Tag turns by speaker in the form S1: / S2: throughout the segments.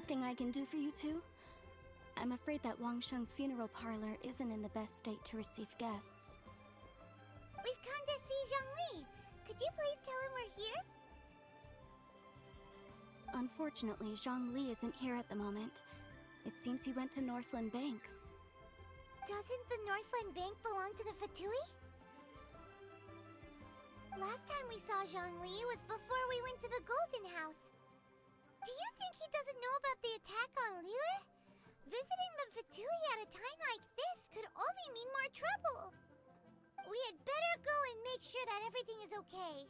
S1: anything I can do for you two? I'm afraid that Wangsheng funeral parlor isn't in the best state to receive guests.
S2: We've come to see Zhongli. Could you please tell him we're here?
S1: Unfortunately, Zhongli isn't here at the moment. It seems he went to Northland Bank.
S2: Doesn't the Northland Bank belong to the Fatui? Last time we saw Zhongli was before we went to the Golden House. Do you think he doesn't know about the attack on Liyue? Visiting the Fatui at a time like this could only mean more trouble. We had better go and make sure that everything is okay.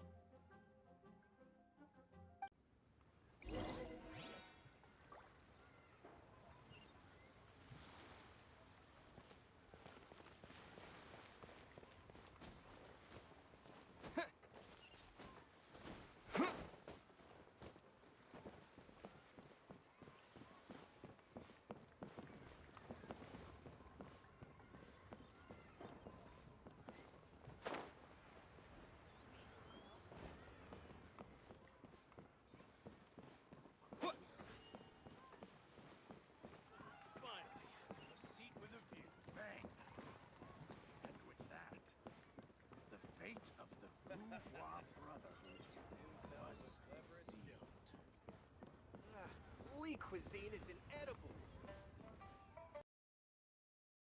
S3: Cuisine is inedible.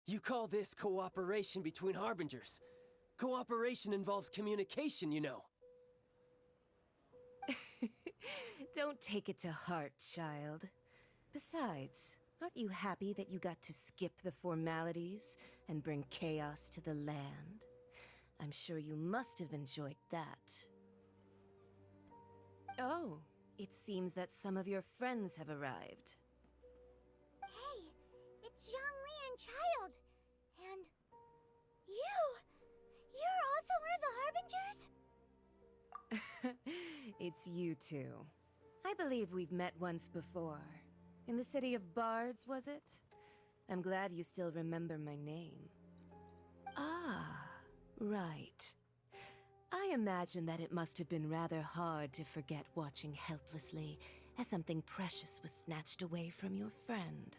S4: You call this cooperation between Harbingers? Cooperation involves communication, you know.
S5: Don't take it to heart, child. Besides, aren't you happy that you got to skip the formalities and bring chaos to the land? I'm sure you must have enjoyed that. Oh, it seems that some of your friends have arrived.
S2: Hey, it's Zhongli and Child. And you're also one of the Harbingers?
S5: It's you two. I believe we've met once before. In the city of Bards, was it? I'm glad you still remember my name. Ah, right. I imagine that it must have been rather hard to forget watching helplessly as something precious was snatched away from your friend.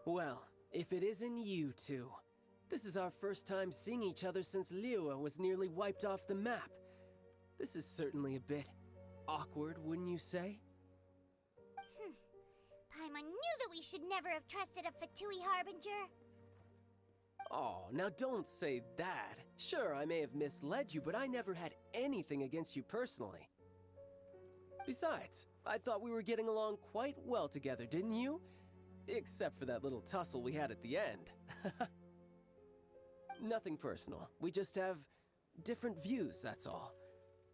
S4: Well, if it isn't you two. This is our first time seeing each other since Liyue was nearly wiped off the map. This is certainly a bit awkward, wouldn't you say?
S2: Paimon knew that we should never have trusted a Fatui Harbinger.
S4: Oh, now don't say that. Sure, I may have misled you, but I never had anything against you personally. Besides, I thought we were getting along quite well together, didn't you? Except for that little tussle we had at the end. Nothing personal. We just have different views, that's all.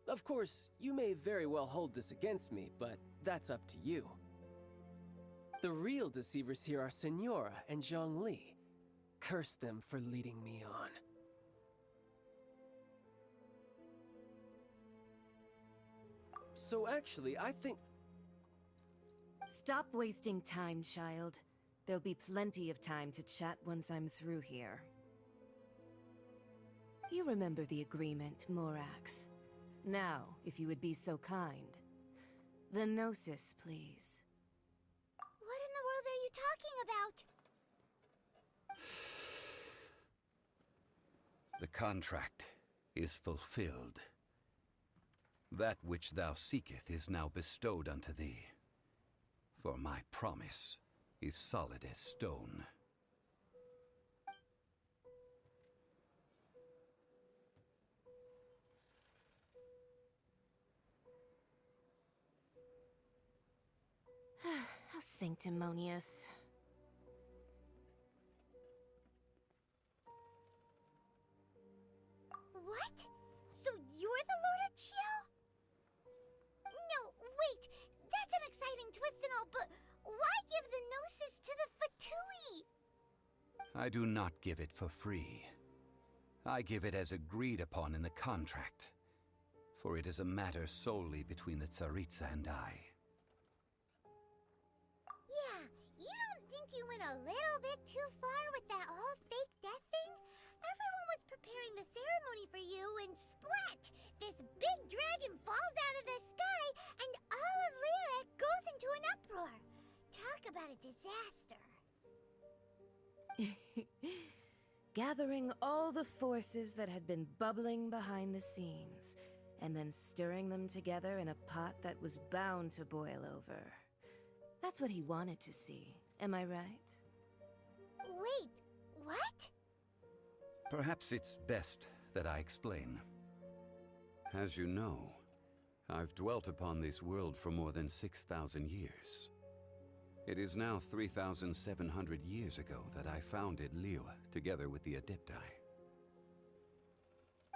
S4: Of course, you may very well hold this against me, but that's up to you. The real deceivers here are Senora and Zhongli. Curse them for leading me on. So actually, I think...
S5: Stop wasting time, child. There'll be plenty of time to chat once I'm through here. You remember the agreement, Morax. Now, if you would be so kind. The Gnosis, please.
S2: What in the world are you talking about?
S6: The contract is fulfilled. That which thou seeketh is now bestowed unto thee. For my promise is solid as stone.
S5: How sanctimonious.
S2: What? So you're the Lord of Chiao? No, wait! That's an exciting twist and all, but why give the Gnosis to the Fatui?
S6: I do not give it for free. I give it as agreed upon in the contract. For it is a matter solely between the Tsaritsa and I.
S2: Yeah, you don't think you went a little bit too far with that whole fake death thing? Everyone was preparing the ceremony for you and splat! This big dragon falls out of the sky and an uproar. Talk about a disaster.
S5: Gathering all the forces that had been bubbling behind the scenes, and then stirring them together in a pot that was bound to boil over. That's what he wanted to see, am I right?
S2: Wait, what?
S6: Perhaps it's best that I explain. As you know, I've dwelt upon this world for more than 6,000 years. It is now 3,700 years ago that I founded Liyue together with the Adepti.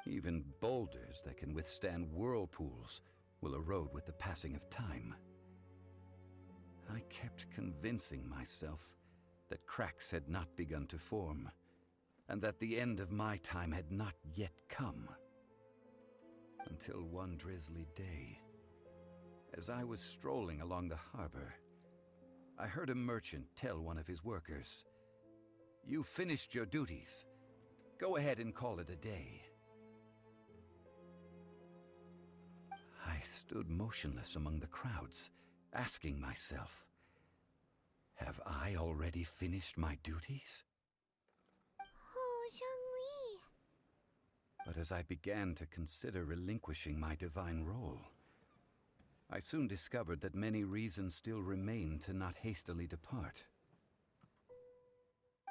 S6: Even boulders that can withstand whirlpools will erode with the passing of time. I kept convincing myself that cracks had not begun to form, and that the end of my time had not yet come. Until one drizzly day, as I was strolling along the harbor, I heard a merchant tell one of his workers, "You finished your duties. Go ahead and call it a day." I stood motionless among the crowds, asking myself, have I already finished my duties?
S2: Oh, Zhongli.
S6: But as I began to consider relinquishing my divine role, I soon discovered that many reasons still remained to not hastily depart.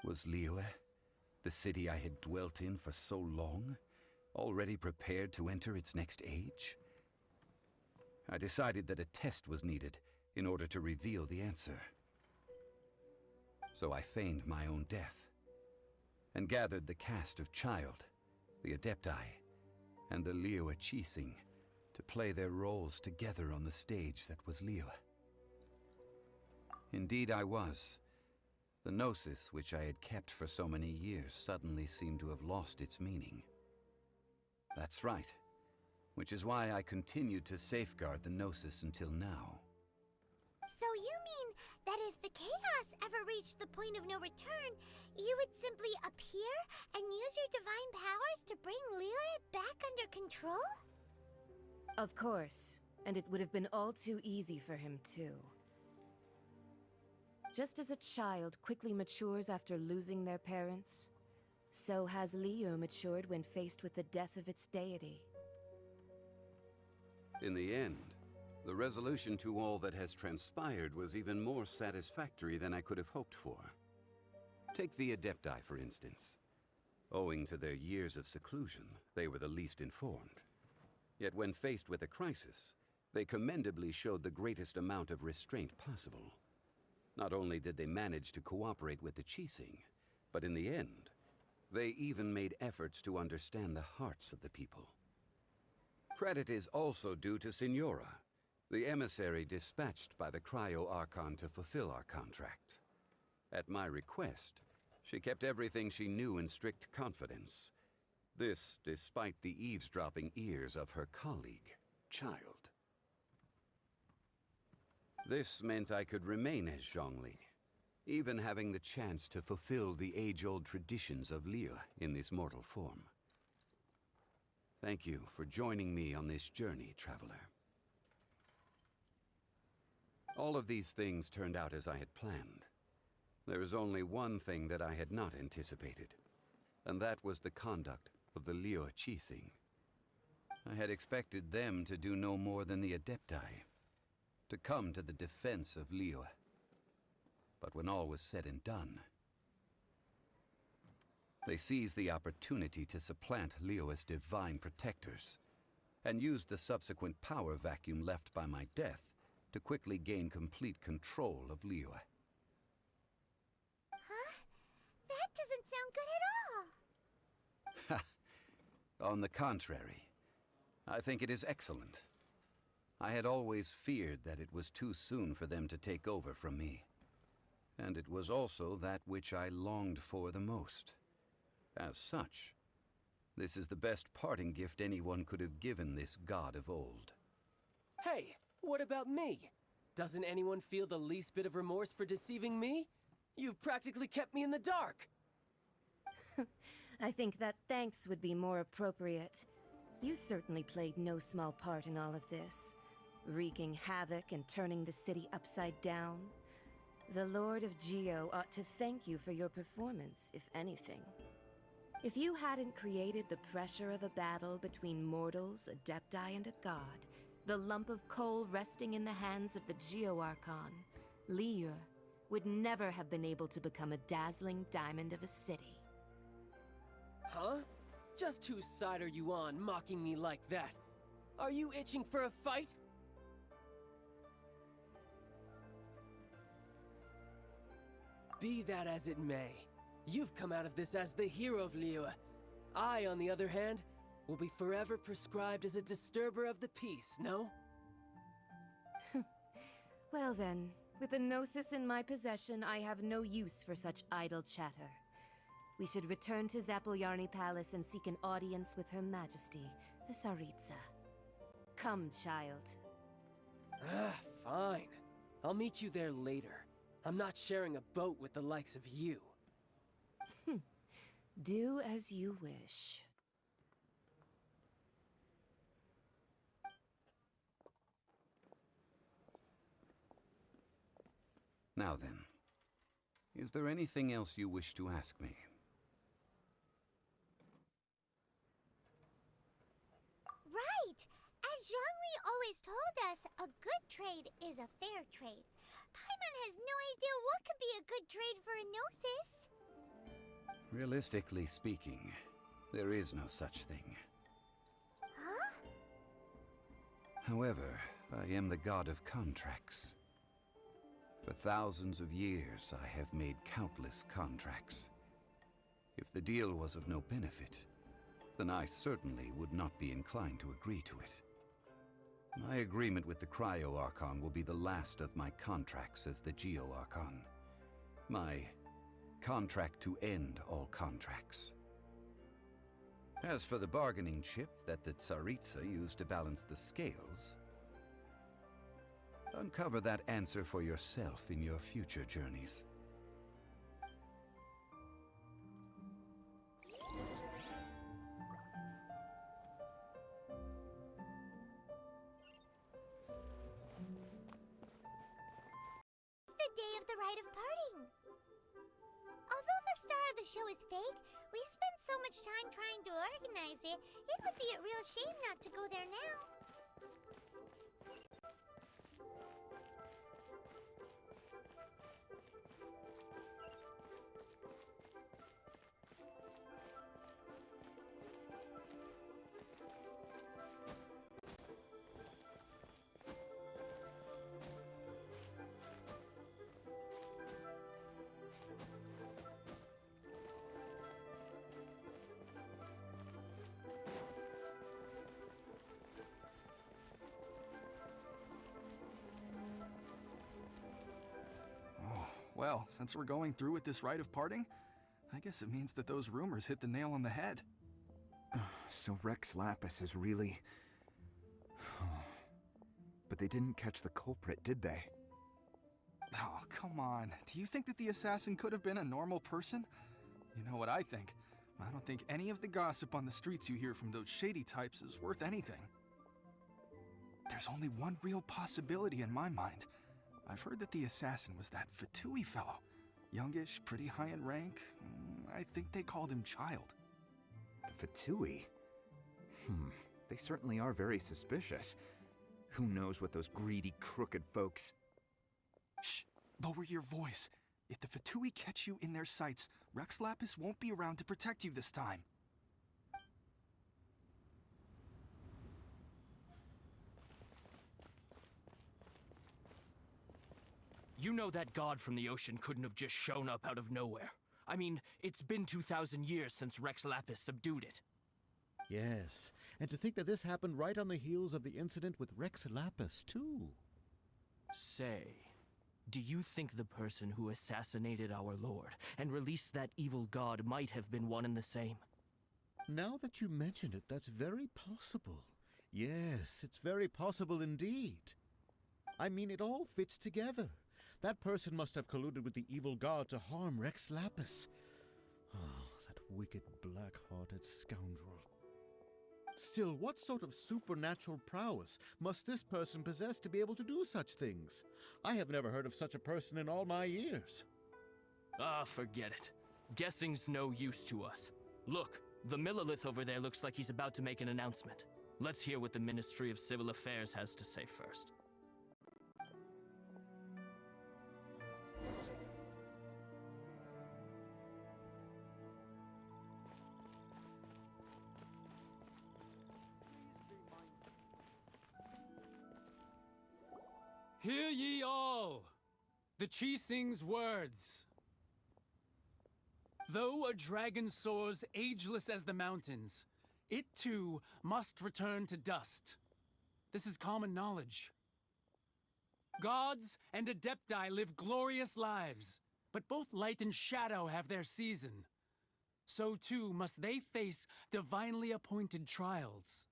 S6: Was Liyue, the city I had dwelt in for so long, already prepared to enter its next age? I decided that a test was needed in order to reveal the answer. So I feigned my own death, and gathered the cast of Child, the Adepti, and the Liyue Qixing to play their roles together on the stage that was Liyue. Indeed I was. The Gnosis, which I had kept for so many years, suddenly seemed to have lost its meaning. That's right, which is why I continued to safeguard the Gnosis until now.
S2: So you mean that if the chaos ever reached the point of no return, you would simply appear and use your divine powers to bring Liyue back under control?
S5: Of course, and it would have been all too easy for him too. Just as a child quickly matures after losing their parents, so has Liyue matured when faced with the death of its deity.
S6: In the end, the resolution to all that has transpired was even more satisfactory than I could have hoped for. Take the Adepti, for instance. Owing to their years of seclusion, they were the least informed. Yet when faced with a crisis, they commendably showed the greatest amount of restraint possible. Not only did they manage to cooperate with the Qixing, but in the end, they even made efforts to understand the hearts of the people. Credit is also due to Signora, the emissary dispatched by the Cryo-Archon to fulfill our contract. At my request, she kept everything she knew in strict confidence. This despite the eavesdropping ears of her colleague, Child. This meant I could remain as Zhongli, even having the chance to fulfill the age-old traditions of Liyue in this mortal form. Thank you for joining me on this journey, traveler. All of these things turned out as I had planned. There is only one thing that I had not anticipated, and that was the conduct of the Liyue Qixing. I had expected them to do no more than the Adepti, to come to the defense of Liyue. But when all was said and done, they seized the opportunity to supplant Liyue's divine protectors, and used the subsequent power vacuum left by my death to quickly gain complete control of Liyue.
S2: Huh? That doesn't sound good at all.
S6: On the contrary, I think it is excellent. I had always feared that it was too soon for them to take over from me. And it was also that which I longed for the most. As such, this is the best parting gift anyone could have given this god of old.
S4: Hey, what about me? Doesn't anyone feel the least bit of remorse for deceiving me? You've practically kept me in the dark!
S5: I think that thanks would be more appropriate. You certainly played no small part in all of this. wreaking havoc and turning the city upside down. The Lord of Geo ought to thank you for your performance, if anything. If you hadn't created the pressure of a battle between mortals, adepti, and a god, the lump of coal resting in the hands of the Geo Archon, Liyue, would never have been able to become a dazzling diamond of a city.
S4: Huh? Just whose side are you on, mocking me like that? Are you itching for a fight? Be that as it may, you've come out of this as the hero of Liyue. I, on the other hand, will be forever prescribed as a disturber of the peace, no?
S5: Well then, with the Gnosis in my possession, I have no use for such idle chatter. We should return to Zapoljarny Palace and seek an audience with Her Majesty, the Tsaritsa. Come, child.
S4: Ah, fine. I'll meet you there later. I'm not sharing a boat with the likes of you.
S5: Do as you wish.
S6: Now then, is there anything else you wish to ask me?
S2: Right! As Zhongli always told us, a good trade is a fair trade. Paimon has no idea what could be a good trade for a Gnosis.
S6: Realistically speaking, there is no such thing.
S2: Huh?
S6: However, I am the god of contracts. For thousands of years, I have made countless contracts. If the deal was of no benefit, then I certainly would not be inclined to agree to it. My agreement with the Cryo Archon will be the last of my contracts as the Geo Archon. My contract to end all contracts. As for the bargaining chip that the Tsaritsa used to balance the scales, uncover that answer for yourself in your future journeys.
S2: The day of the rite of parting. Although the star of the show is fake, we spent so much time trying to organize it, it would be a real shame not to go there now.
S3: Well, since we're going through with this rite of parting, I guess it means that those rumors hit the nail on the head.
S7: So Rex Lapis is really... But they didn't catch the culprit, did they?
S3: Oh, come on. Do you think that the assassin could have been a normal person? You know what I think? I don't think any of the gossip on the streets you hear from those shady types is worth anything. There's only one real possibility in my mind. I've heard that the assassin was that Fatui fellow. Youngish, pretty high in rank. I think they called him Child.
S7: The Fatui? They certainly are very suspicious. Who knows what those greedy, crooked folks...
S3: Shh! Lower your voice. If the Fatui catch you in their sights, Rex Lapis won't be around to protect you this time.
S8: You know that god from the ocean couldn't have just shown up out of nowhere. I mean, it's been 2,000 years since Rex Lapis subdued it.
S9: Yes, and to think that this happened right on the heels of the incident with Rex Lapis, too.
S8: Say, do you think the person who assassinated our lord and released that evil god might have been one and the same?
S9: Now that you mention it, that's very possible. Yes, it's very possible indeed. I mean, it all fits together. That person must have colluded with the evil god to harm Rex Lapis. Oh, that wicked, black-hearted scoundrel. Still, what sort of supernatural prowess must this person possess to be able to do such things? I have never heard of such a person in all my years.
S8: Ah, forget it. Guessing's no use to us. Look, the Millilith over there looks like he's about to make an announcement. Let's hear what the Ministry of Civil Affairs has to say first.
S10: Hear ye all, the Chising's words. Though a dragon soars ageless as the mountains, it too must return to dust. This is common knowledge. Gods and Adepti live glorious lives, but both light and shadow have their season. So too must they face divinely appointed trials.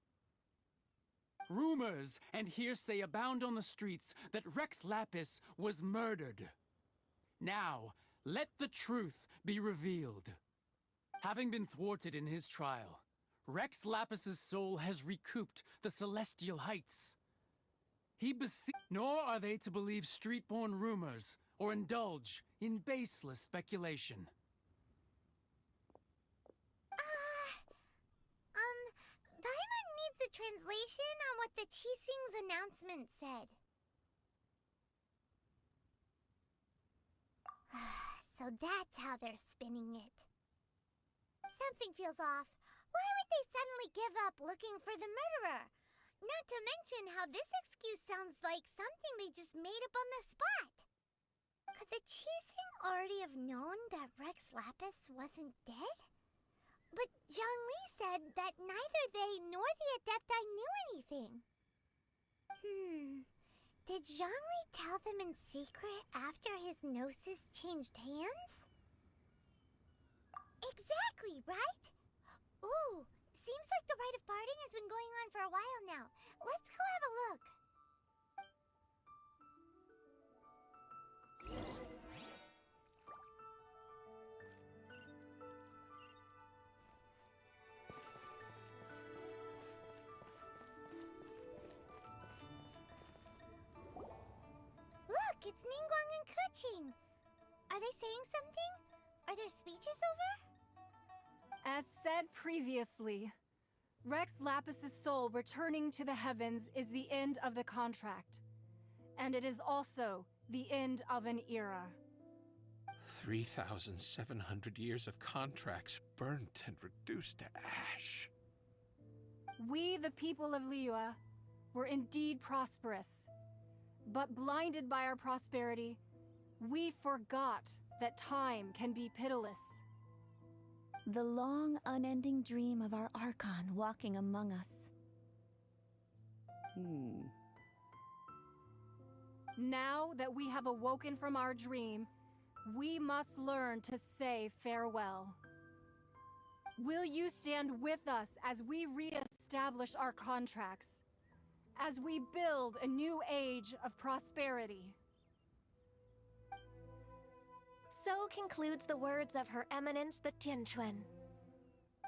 S10: Rumors and hearsay abound on the streets that Rex Lapis was murdered. Now, let the truth be revealed. Having been thwarted in his trial, Rex Lapis's soul has recouped the celestial heights. Nor are they to believe street-born rumors or indulge in baseless speculation.
S2: Paimon needs a translation on what the Chising's announcement said. So that's how they're spinning it. Something feels off. Why would they suddenly give up looking for the murderer? Not to mention how this excuse sounds like something they just made up on the spot. Could the Chising already have known that Rex Lapis wasn't dead? But Zhongli said that neither they nor the Adepti knew anything. Did Zhongli tell them in secret after his gnosis changed hands? Exactly, right? Ooh, seems like the rite of parting has been going on for a while now. Let's go have a look. Look, it's Ningguang and Keqing. Are they saying something? Are their speeches over?
S11: As said previously, Rex Lapis's soul returning to the heavens is the end of the contract. And it is also the end of an era.
S12: 3,700 years of contracts burnt and reduced to ash.
S11: We, the people of Liyue, were indeed prosperous. But blinded by our prosperity, we forgot that time can be pitiless.
S1: The long, unending dream of our Archon walking among us.
S11: Now that we have awoken from our dream, we must learn to say farewell. Will you stand with us as we re-establish our contracts? As we build a new age of prosperity?
S13: So concludes the words of Her Eminence the Tianquan.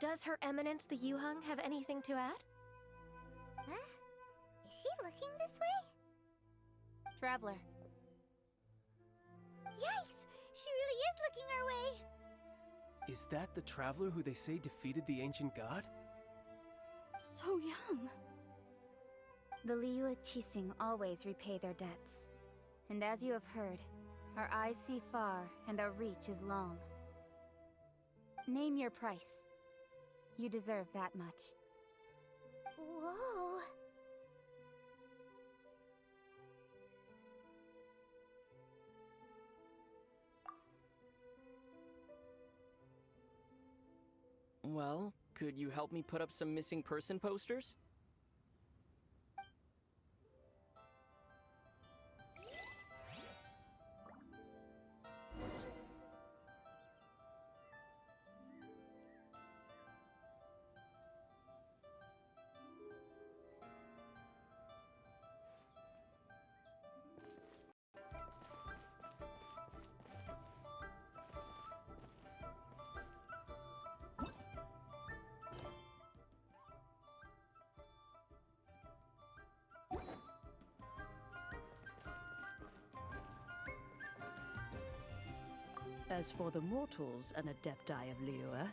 S13: Does Her Eminence the Yuheng have anything to add?
S2: Huh? Is she looking this way?
S13: Traveler.
S2: Yikes! She really is looking our way!
S4: Is that the traveler who they say defeated the ancient god?
S1: So young.
S14: The Liyue Chising always repay their debts. And as you have heard, our eyes see far and our reach is long. Name your price. You deserve that much.
S2: Whoa!
S15: Well, could you help me put up some missing person posters?
S16: As for the mortals and Adepti of Liyue,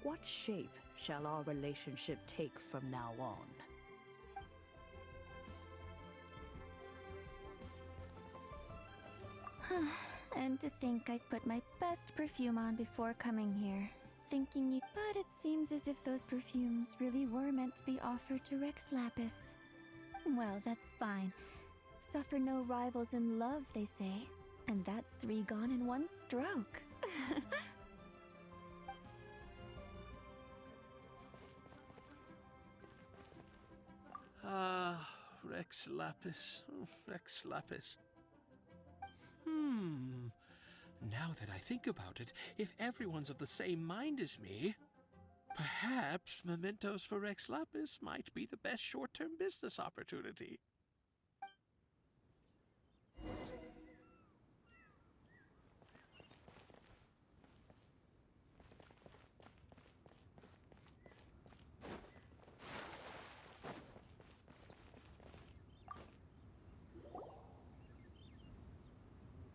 S16: what shape shall our relationship take from now on?
S1: And to think I'd put my best perfume on before coming here. Thinking you... But it seems as if those perfumes really were meant to be offered to Rex Lapis. Well, that's fine. Suffer no rivals in love, they say. And that's 3 gone in 1 stroke.
S12: Ah, Rex Lapis. Rex Lapis. Now that I think about it, if everyone's of the same mind as me, perhaps mementos for Rex Lapis might be the best short-term business opportunity.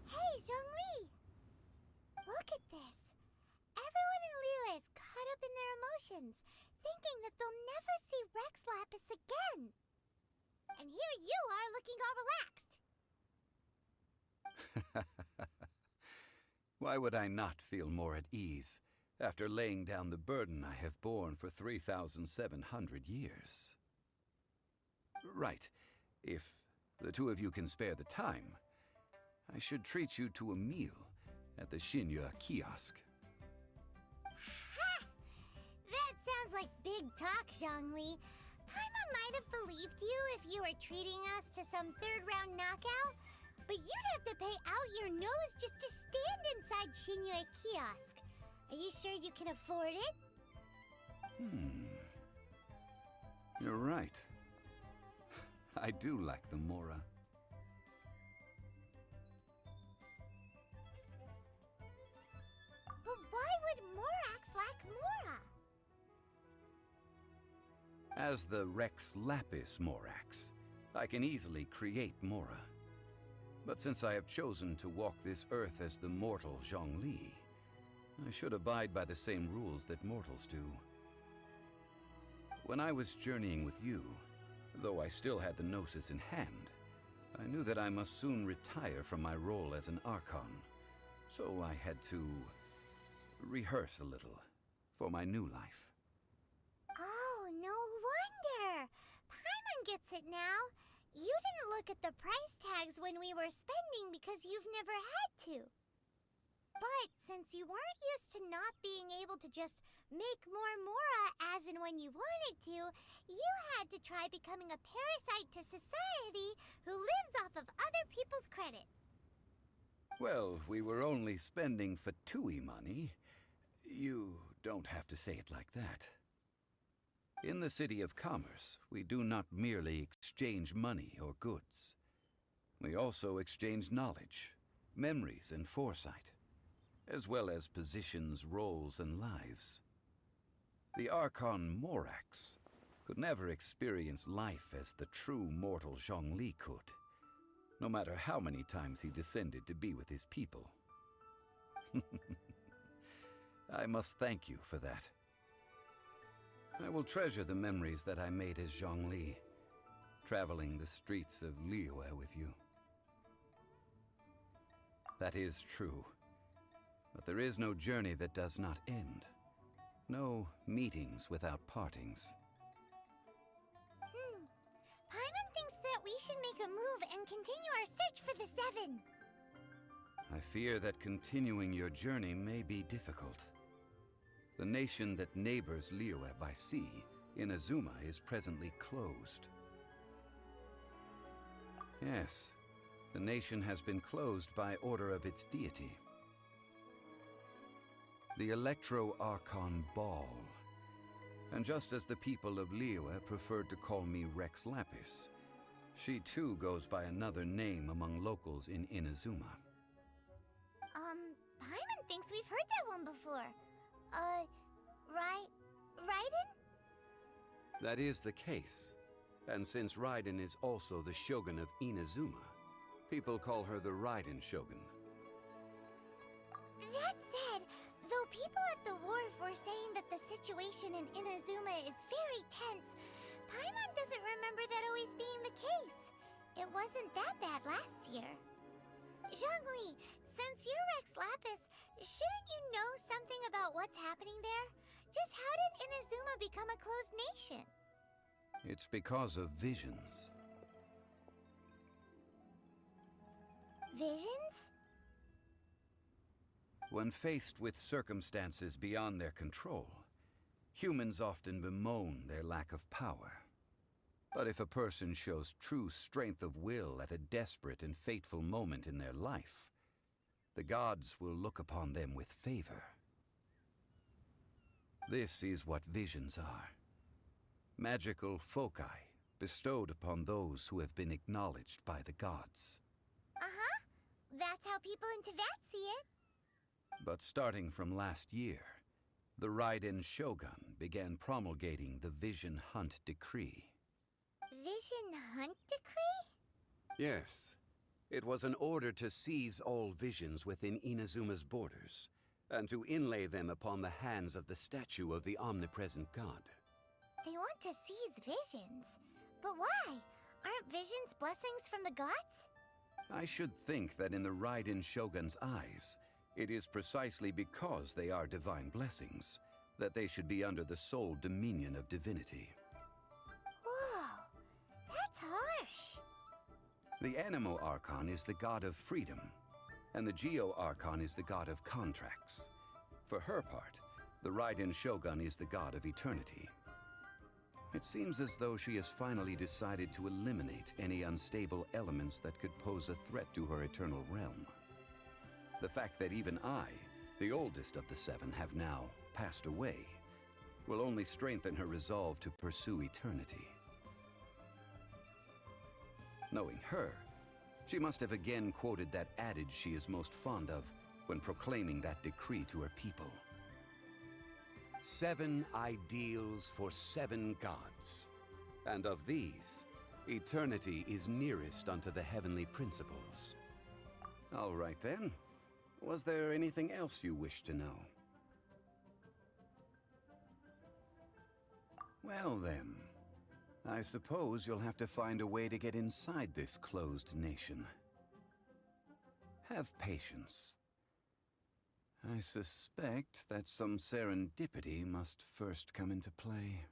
S2: Hey, Zhongli! Look at this. Everyone in Liyue is caught up in their emotions, thinking that they'll never see Rex Lapis again. And here you are looking all relaxed.
S6: Why would I not feel more at ease after laying down the burden I have borne for 3,700 years? Right. If the 2 of you can spare the time, I should treat you to a meal at the Xinye kiosk.
S2: Ha! That sounds like big talk, Zhongli. Paimon might have believed you if you were treating us to some 3rd-round knockout, but you'd have to pay out your nose just to stand inside Xinye kiosk. Are you sure you can afford it?
S6: You're right. I do lack the Mora.
S2: But why would Morax lack Mora?
S6: As the Rex Lapis Morax, I can easily create Mora. But since I have chosen to walk this earth as the mortal Zhongli, I should abide by the same rules that mortals do. When I was journeying with you, though I still had the Gnosis in hand, I knew that I must soon retire from my role as an Archon, so I had to rehearse a little for my new life.
S2: Oh, no wonder! Paimon gets it now. You didn't look at the price tags when we were spending because you've never had to. But since you weren't used to not being able to just make more Mora as and when you wanted to, you had to try becoming a parasite to society who lives off of other people's credit.
S6: Well, we were only spending Fatui money. You don't have to say it like that. In the City of Commerce, we do not merely exchange money or goods. We also exchange knowledge, memories, and foresight, as well as positions, roles, and lives. The Archon Morax could never experience life as the true mortal Zhongli could, no matter how many times he descended to be with his people. I must thank you for that. I will treasure the memories that I made as Zhongli, traveling the streets of Liyue with you. That is true. But there is no journey that does not end. No meetings without partings.
S2: Paimon thinks that we should make a move and continue our search for the 7.
S6: I fear that continuing your journey may be difficult. The nation that neighbors Liyue by sea, Inazuma, is presently closed. Yes, the nation has been closed by order of its deity. The Electro-Archon Ball. And just as the people of Liyue preferred to call me Rex Lapis, she too goes by another name among locals in Inazuma.
S2: Paimon thinks we've heard that one before. Raiden?
S6: That is the case. And since Raiden is also the Shogun of Inazuma, people call her the Raiden Shogun.
S2: That said, though people at the wharf were saying that the situation in Inazuma is very tense, Paimon doesn't remember that always being the case. It wasn't that bad last year. Zhongli, since you're Rex Lapis, shouldn't you know something about what's happening there? Just how did Inazuma become a closed nation?
S6: It's because of visions.
S2: Visions?
S6: When faced with circumstances beyond their control, humans often bemoan their lack of power. But if a person shows true strength of will at a desperate and fateful moment in their life, the gods will look upon them with favor. This is what visions are. Magical foci bestowed upon those who have been acknowledged by the gods.
S2: Uh-huh. That's how people in Teyvat see it.
S6: But starting from last year, the Raiden Shogun began promulgating the Vision Hunt Decree.
S2: Vision Hunt Decree?
S6: Yes. It was an order to seize all visions within Inazuma's borders, and to inlay them upon the hands of the statue of the omnipresent god.
S2: They want to seize visions. But why? Aren't visions blessings from the gods?
S6: I should think that in the Raiden Shogun's eyes, it is precisely because they are divine blessings that they should be under the sole dominion of divinity.
S2: Whoa, that's harsh.
S6: The Animo Archon is the god of freedom, and the Geo Archon is the god of contracts. For her part, the Raiden Shogun is the god of eternity. It seems as though she has finally decided to eliminate any unstable elements that could pose a threat to her eternal realm. The fact that even I, the oldest of the seven, have now passed away, will only strengthen her resolve to pursue eternity. Knowing her, she must have again quoted that adage she is most fond of when proclaiming that decree to her people. 7 ideals for 7 gods, and of these, eternity is nearest unto the heavenly principles. All right then. Was there anything else you wish to know? Well then, I suppose you'll have to find a way to get inside this closed nation. Have patience. I suspect that some serendipity must first come into play.